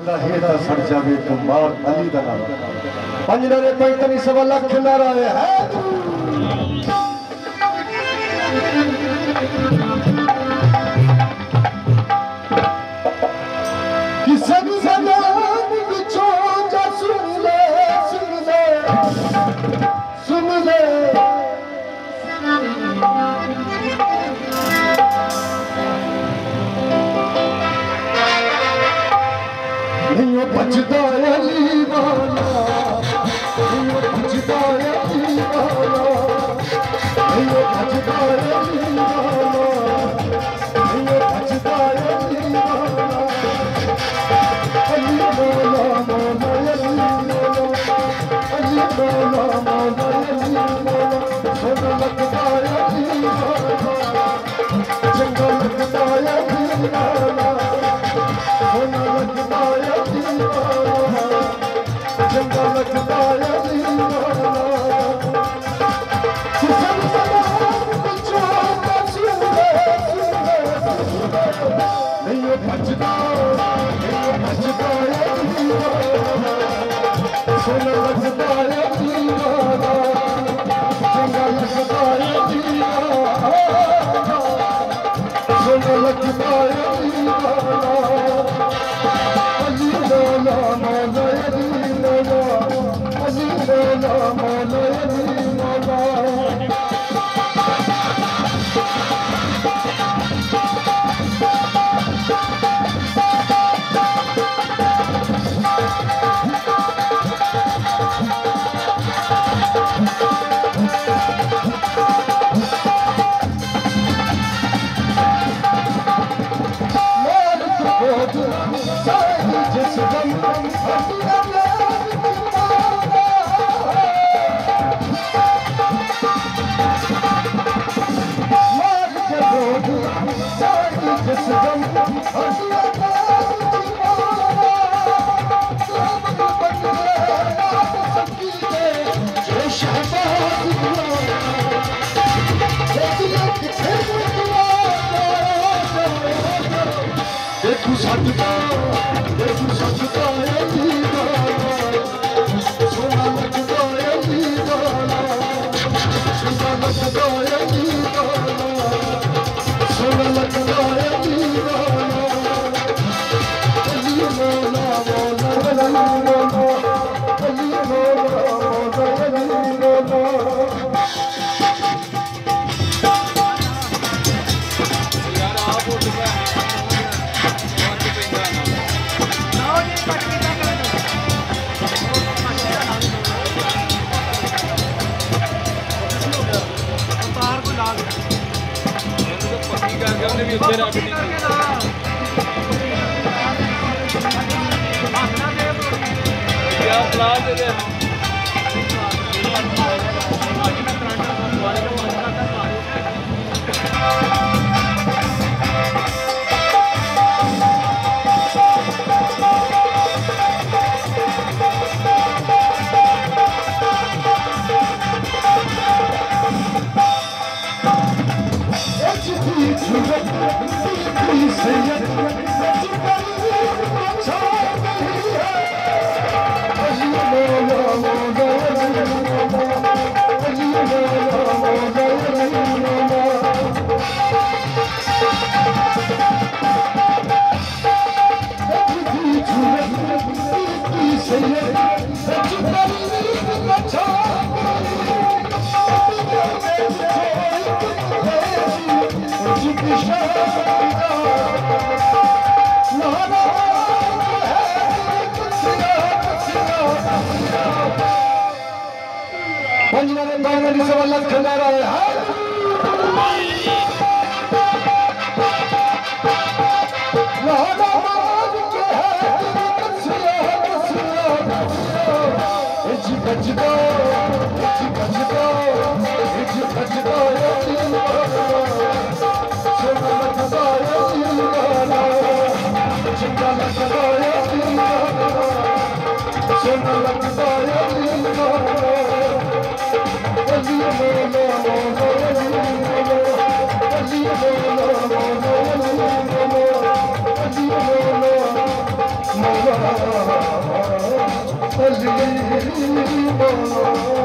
हेड़ा सड़ जावे तो मार अली दा नाम पंजरा ने 45 लाख नारा है किसे भी ज़बान विचों जा सुन ले नहीं बचदा अली वाला नहीं बचदा अली वाला नहीं बचदा अली वाला नहीं बचदा अली वाला अली वाला मौला अली वाला मौला सोना लगदा अली वाला चंगा लगदा अली वाला सोना लगदा चंगा लगदा अली वाला किसन ज़बान विचों जा सुन ले नहीं बचदा अली वाला सोना लगदा अली वाला चंगा लगदा अली वाला सोना लगदा अली वाला अली वाला मौला अली वाला अली वाला मौला अली वाला देखू सजदा अली वाला सोना लगदा अली वाला चंगा लगदा अली वाला सोना लगदा अली वाला अली वाला मौला अली वाला अली वाला मौला अली वाला पंजना ने 45 लाख नारा है बचदा अली वाला सोना लगदा अली वाला चंगा लगदा अली वाला सोना लगदा अली वाला अली वाला मौला अली वाला अली वाला मौला अली वाला मौला अली बोलो